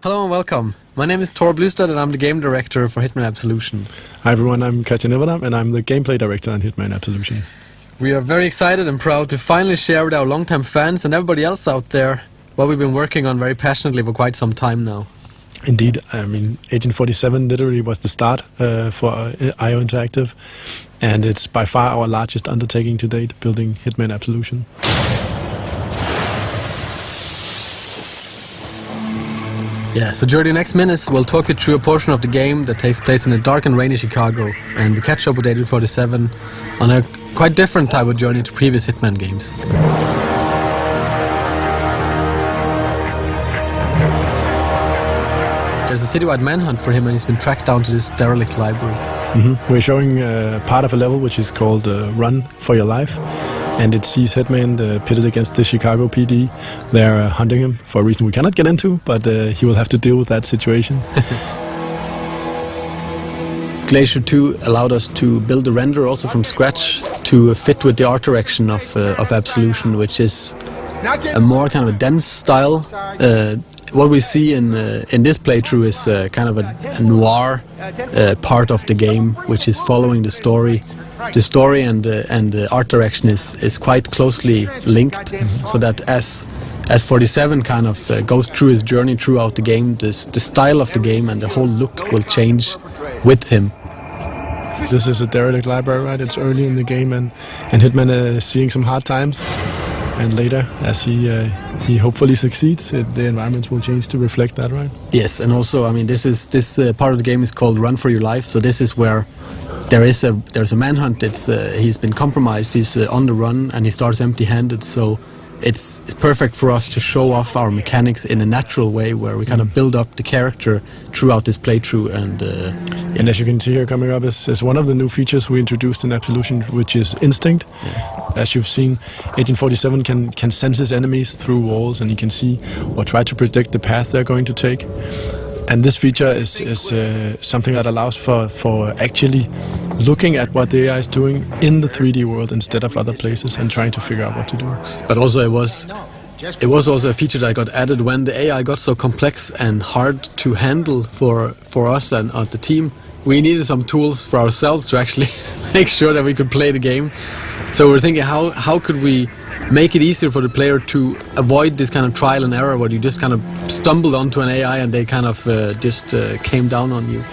Hello and welcome. My name is Tor Blustad and I'm the game director for Hitman Absolution. Hi everyone, I'm Katja Neverdamm and I'm the gameplay director on Hitman Absolution. We are very excited and proud to finally share with our longtime fans and everybody else out there what we've been working on very passionately for quite some time now. Indeed, I mean, Agent 47 literally was the start for IO Interactive, and it's by far our largest undertaking to date, building Hitman Absolution. Yeah, so during the next minutes we'll talk you through a portion of the game that takes place in a dark and rainy Chicago, and we catch up with Agent 47 on a quite different type of journey to previous Hitman games. There's a citywide manhunt for him and he's been tracked down to this derelict library. We're showing part of a level which is called Run for Your Life, and it sees Hitman pitted against the Chicago PD. They're hunting him for a reason we cannot get into, but he will have to deal with that situation. Glacier 2 allowed us to build a render also from scratch to fit with the art direction of Absolution, which is a more kind of a dense style. What we see in this playthrough is kind of a noir part of the game, which is following the story. The story and the art direction is quite closely linked, so that as 47 kind of goes through his journey throughout the game, the style of the game and the whole look will change with him. This is a derelict library, right? It's early in the game, and Hitman is seeing some hard times. And later, as he hopefully succeeds, the environments will change to reflect that, right? Yes, and also, I mean, this part of the game is called Run for Your Life. So this is where there's a manhunt. He's been compromised. He's on the run, and he starts empty-handed. So it's perfect for us to show off our mechanics in a natural way, where we kind of build up the character throughout this playthrough. And as you can see here, coming up is one of the new features we introduced in Absolution, which is Instinct. Yeah. As you've seen, Agent 47 can sense his enemies through walls, and he can see or try to predict the path they're going to take. And this feature is something that allows for actually looking at what the AI is doing in the 3D world instead of other places and trying to figure out what to do. But also it was also a feature that got added when the AI got so complex and hard to handle for us and the team. We needed some tools for ourselves to actually make sure that we could play the game. So we're thinking, how could we make it easier for the player to avoid this kind of trial and error where you just kind of stumbled onto an AI and they kind of just came down on you.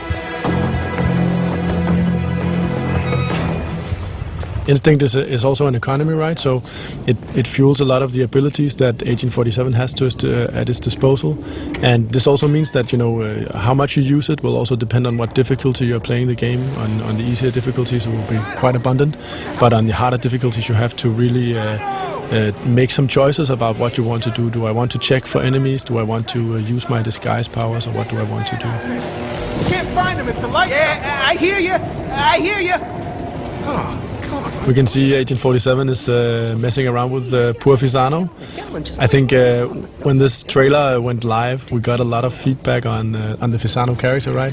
Instinct is also an economy, right? So it fuels a lot of the abilities that Agent 47 has at its disposal. And this also means that, how much you use it will also depend on what difficulty you're playing the game. On the easier difficulties it will be quite abundant, but on the harder difficulties you have to really make some choices about what you want to do. Do I want to check for enemies? Do I want to use my disguise powers, or what do I want to do? You can't find them if the light... Yeah, I hear you! I hear you! Oh. We can see Agent 47 is messing around with poor Fisano. I think when this trailer went live, we got a lot of feedback on the Fisano character, right?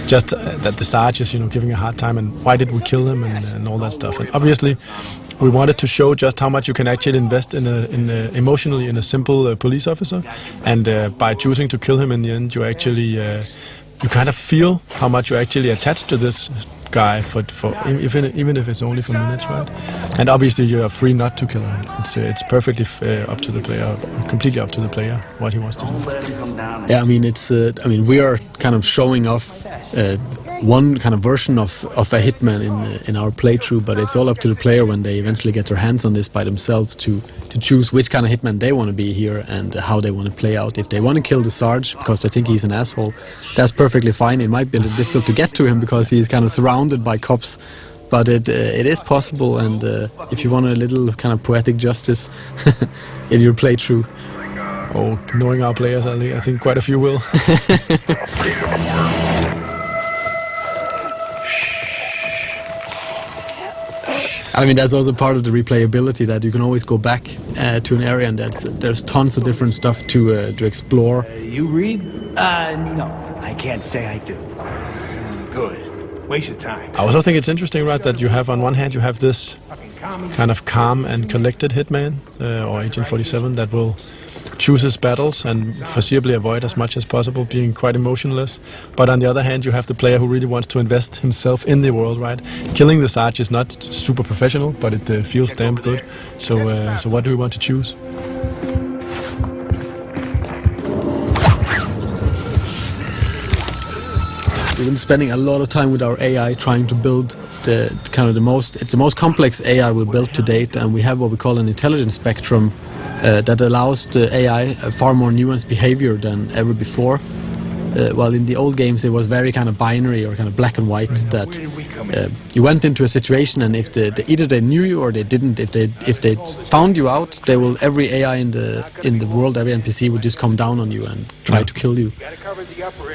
Just that the Sarge is giving a hard time, and why did we kill him, and all that stuff. And obviously, we wanted to show just how much you can actually invest emotionally in a simple police officer, and by choosing to kill him in the end, you actually you kind of feel how much you're actually attached to this guy even if it's only for minutes, right? And obviously you are free not to kill him. It's perfectly up to the player, completely up to the player what he wants to do. Yeah, I mean we are kind of showing off one kind of version of a Hitman in our playthrough, but it's all up to the player when they eventually get their hands on this by themselves to choose which kind of Hitman they want to be here and how they want to play out. If they want to kill the Sarge because they think he's an asshole, that's perfectly fine. It might be a little difficult to get to him because he's kind of surrounded by cops, but it is possible. And if you want a little kind of poetic justice in your playthrough, knowing our players, I think quite a few will. I mean, that's also part of the replayability, that you can always go back to an area and there's tons of different stuff to explore. You read? No, I can't say I do. Good. Waste your time. I also think it's interesting, right, that you have on one hand you have this kind of calm and collected Hitman, or Agent 47, that will choose his battles and foreseeably avoid as much as possible being quite emotionless. But on the other hand, you have the player who really wants to invest himself in the world, right? Killing the Sarge is not super professional, but it feels damn good. So what do we want to choose? We've been spending a lot of time with our AI trying to build it's the most complex AI we built to date, and we have what we call an intelligence spectrum that allows the AI a far more nuanced behavior than ever before. While in the old games it was very kind of binary or kind of black and white, that you went into a situation and if either they knew you or they didn't, if they found you out, every AI in the world, every NPC would just come down on you and try to kill you.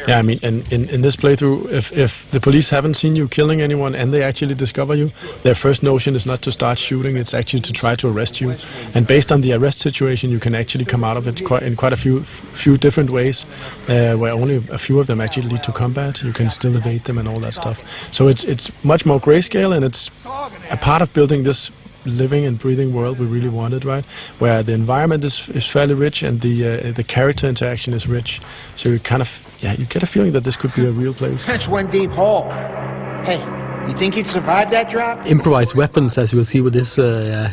Yeah, I mean, in this playthrough, if the police haven't seen you killing anyone and they actually discover you, their first notion is not to start shooting, it's actually to try to arrest you. And based on the arrest situation, you can actually come out of it in quite a few different ways, where only a few of them actually lead to combat. You can still evade them and all that stuff. So it's much more grayscale, and it's a part of building this living and breathing world we really wanted, right? Where the environment is fairly rich and the character interaction is rich. So you kind of, you get a feeling that this could be a real place. That's one deep hole. Hey, you think you'd survive that drop? Improvised weapons, as you will see with this,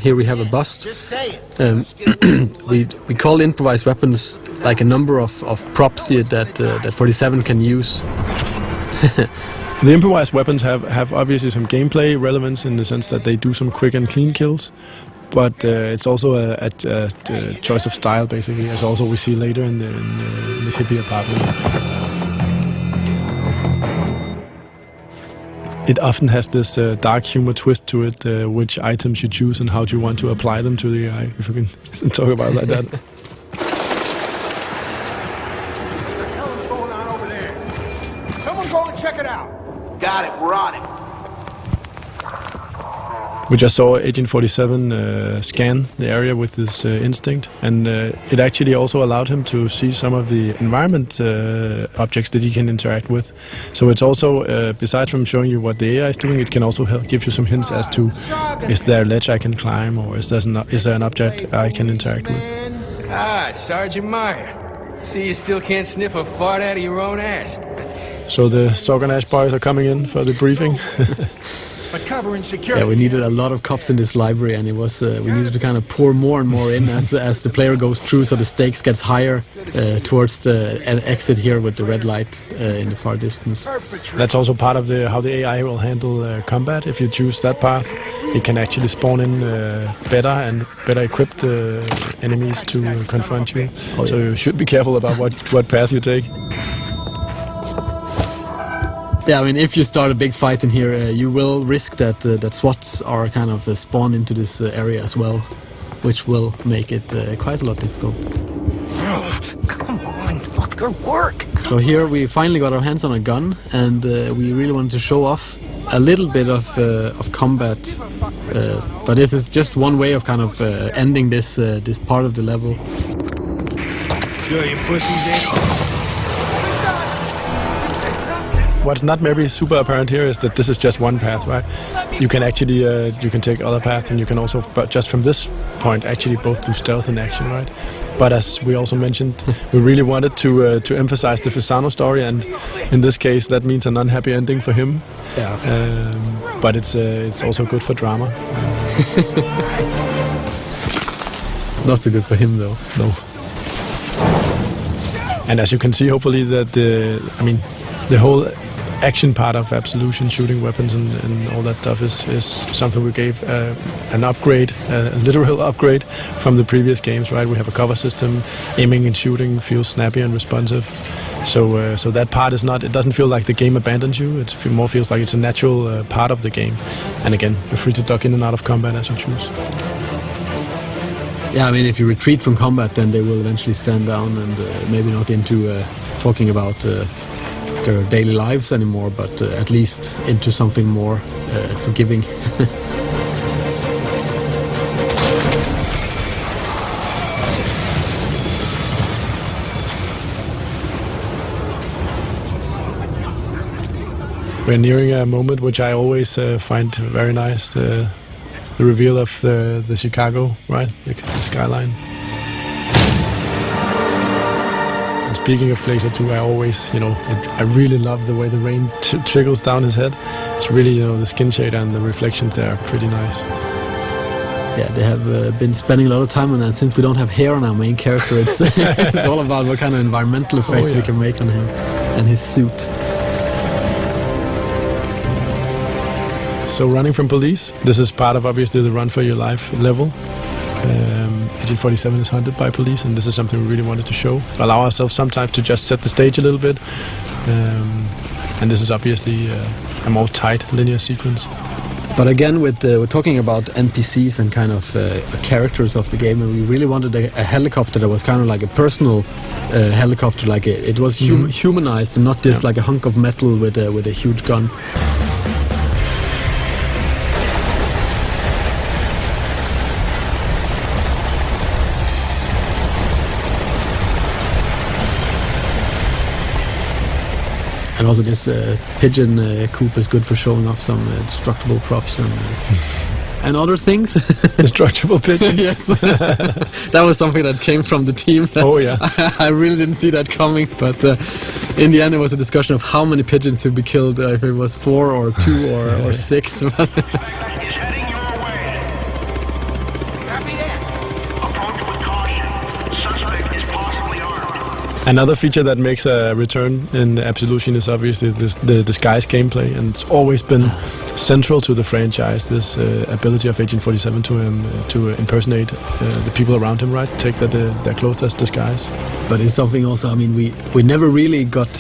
here we have a bust. Just say it. We call improvised weapons like a number of props here that 47 can use. The improvised weapons have obviously some gameplay relevance in the sense that they do some quick and clean kills, but it's also a choice of style, basically, as also we see later in the hippie apartment. It often has this dark humor twist to it, which items you choose and how do you want to apply them to the AI, if we can talk about it like that. Got it, we're on it. We just saw Agent 47 scan the area with his instinct, and it actually also allowed him to see some of the environment objects that he can interact with. So it's also, besides from showing you what the AI is doing, it can also help give you some hints as to, is there a ledge I can climb, or is there an object I can interact with? Ah, Sergeant Meyer. See, you still can't sniff a fart out of your own ass. So the Sorganash boys are coming in for the briefing. But cover and security. Yeah, we needed a lot of cops in this library, and it was we needed to kind of pour more and more in as the player goes through, so the stakes gets higher towards the exit here with the red light in the far distance. That's also part of how the AI will handle combat. If you choose that path, it can actually spawn in better equipped enemies to confront you. Oh, yeah. So you should be careful about what path you take. Yeah, I mean, if you start a big fight in here, you will risk that SWATs are kind of spawned into this area as well, which will make it quite a lot difficult. Come on, fucker, work! So here we finally got our hands on a gun, and we really wanted to show off a little bit of combat. But this is just one way of kind of ending this part of the level. Sure, you pussies in. What's not maybe super apparent here is that this is just one path, right? You can actually you can take other paths, and you can also, but just from this point, actually both do stealth and action, right? But as we also mentioned, we really wanted to emphasize the Fisano story, and in this case, that means an unhappy ending for him. Yeah. But it's also good for drama. Not so good for him though. No. And as you can see, hopefully that the whole action part of Absolution, shooting weapons and all that stuff is something we gave an upgrade, a literal upgrade from the previous games, right? We have a cover system, aiming and shooting feels snappy and responsive. So that part is not, it doesn't feel like the game abandons you, it more feels like it's a natural part of the game. And again, you're free to duck in and out of combat as you choose. Yeah, I mean, if you retreat from combat, then they will eventually stand down and maybe not into talking about their daily lives anymore, but at least into something more forgiving. We're nearing a moment which I always find very nice, the reveal of the Chicago, right? The skyline. speaking of Glacier 2, I always, I really love the way the rain trickles down his head. It's really, the skin shade and the reflections there are pretty nice. Yeah, they have been spending a lot of time on that. Since we don't have hair on our main character, it's it's all about what kind of environmental effects we can make on him and his suit. So running from police, this is part of obviously the run for your life level. Agent 47 is hunted by police, and this is something we really wanted to show. Allow ourselves sometimes to just set the stage a little bit. And this is obviously a more tight linear sequence. But again, we're talking about NPCs and kind of characters of the game, and we really wanted a helicopter that was kind of like a personal helicopter, like it was humanized and not just like a hunk of metal with a huge gun. And also this pigeon coop is good for showing off some destructible props and other things. Destructible pigeons. Yes. That was something that came from the team. Oh yeah. I really didn't see that coming, but in the end it was a discussion of how many pigeons to be killed, if it was 4 or 2 or 6. Another feature that makes a return in Absolution is obviously the disguise gameplay, and it's always been central to the franchise, this ability of Agent 47 to impersonate the people around him, right? Take their clothes as disguise. But it's something also, I mean, we never really got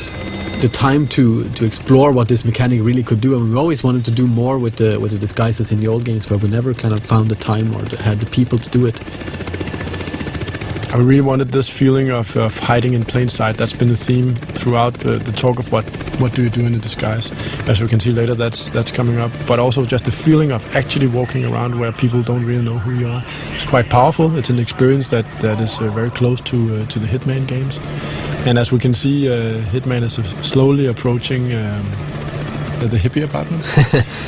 the time to explore what this mechanic really could do, and we always wanted to do more with the disguises in the old games, but we never kind of found the time or had the people to do it. I really wanted this feeling of hiding in plain sight. That's been the theme throughout the talk of what do you do in a disguise. As we can see later, that's coming up. But also just the feeling of actually walking around where people don't really know who you are. It's quite powerful. It's an experience that is very close to the Hitman games. And as we can see, Hitman is slowly approaching the hippie apartment.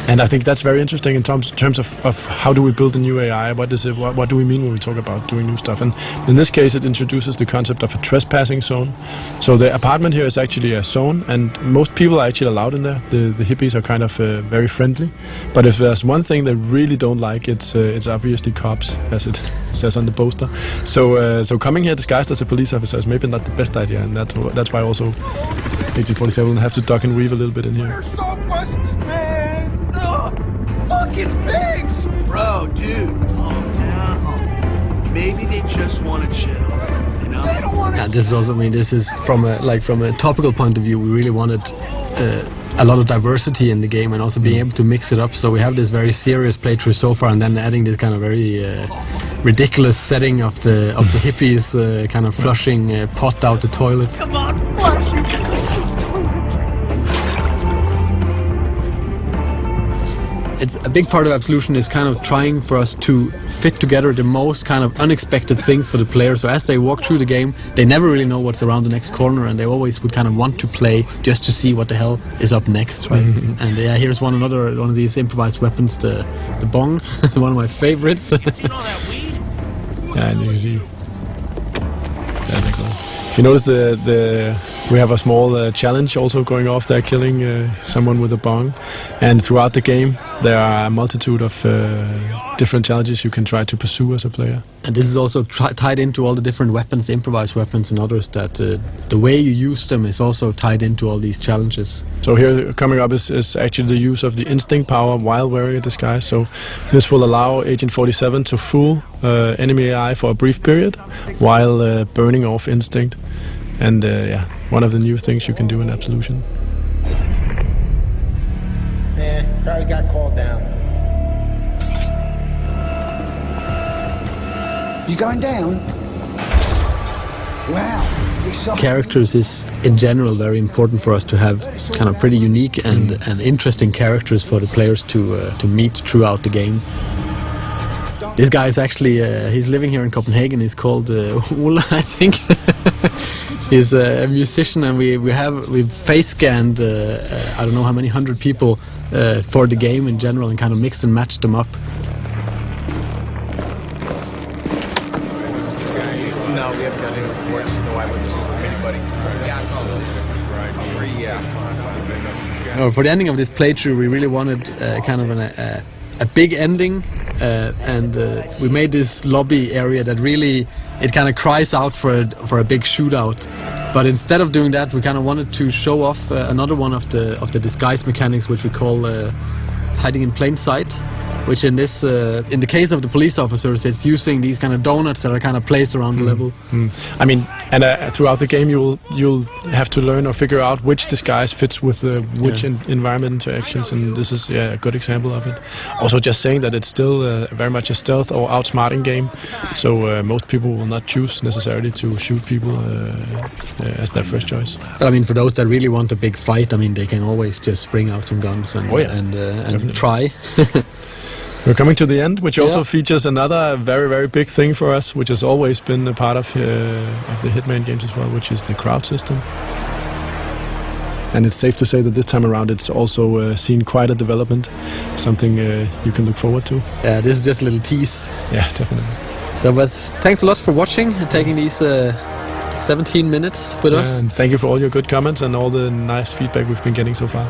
And I think that's very interesting in terms of how do we build a new AI, what do we mean when we talk about doing new stuff. And in this case it introduces the concept of a trespassing zone. So the apartment here is actually a zone, and most people are actually allowed in there. The hippies are kind of very friendly, but if there's one thing they really don't like, it's obviously cops, as it says on the poster. So coming here disguised as a police officer is maybe not the best idea, and that's why also Agent 47 will have to duck and weave a little bit in here. They're so busted, man! Ugh, fucking pigs! Bro, dude, calm down. Maybe they just want to chill, you know? They don't want to. Yeah, this is also, I mean, this is from a topical point of view, we really wanted a lot of diversity in the game, and also being able to mix it up. So we have this very serious playthrough so far, and then adding this kind of very ridiculous setting of the hippies kind of flushing pot out the toilet. Come on, flush it! It's a big part of Absolution is kind of trying for us to fit together the most kind of unexpected things for the player. So as they walk through the game, they never really know what's around the next corner, and they always would kind of want to play just to see what the hell is up next, right? And yeah, here's one of these improvised weapons, the bong, one of my favorites. Yeah, and you can see. Yeah, that's cool. You notice we have a small challenge also going off there, killing someone with a bong. And throughout the game, there are a multitude of different challenges you can try to pursue as a player. And this is also tied into all the different weapons, the improvised weapons and others, that the way you use them is also tied into all these challenges. So here coming up is actually the use of the instinct power while wearing a disguise. So this will allow Agent 47 to fool enemy AI for a brief period while burning off instinct. And yeah, one of the new things you can do in Absolution. Probably got called down. You going down? Wow. Characters is in general very important for us to have kind of pretty unique and interesting characters for the players to meet throughout the game. This guy is actually he's living here in Copenhagen. He's called Ola, I think. He's a musician, and we've face scanned I don't know how many 100 people for the game in general, and kind of mixed and matched them up. No, we haven't got any reports, no eyewitnesses from anybody. For the ending of this playthrough, we really wanted kind of a big ending, and we made this lobby area that really it kind of cries out for a big shootout. But instead of doing that, we kind of wanted to show off another one of the disguise mechanics, which we call hiding in plain sight. Which in the case of the police officers, it's using these kind of donuts that are kind of placed around the level. I mean, and throughout the game, you'll have to learn or figure out which disguise fits with which environment interactions, and this is a good example of it. Also, just saying that it's still very much a stealth or outsmarting game, so most people will not choose necessarily to shoot people as their first choice. But I mean, for those that really want a big fight, I mean, they can always just bring out some guns and try. We're coming to the end, which also features another very, very big thing for us, which has always been a part of the Hitman games as well, which is the crowd system. And it's safe to say that this time around it's also seen quite a development, something you can look forward to. Yeah, this is just a little tease. Yeah, definitely. So, but thanks a lot for watching and taking these 17 minutes with us. And thank you for all your good comments and all the nice feedback we've been getting so far.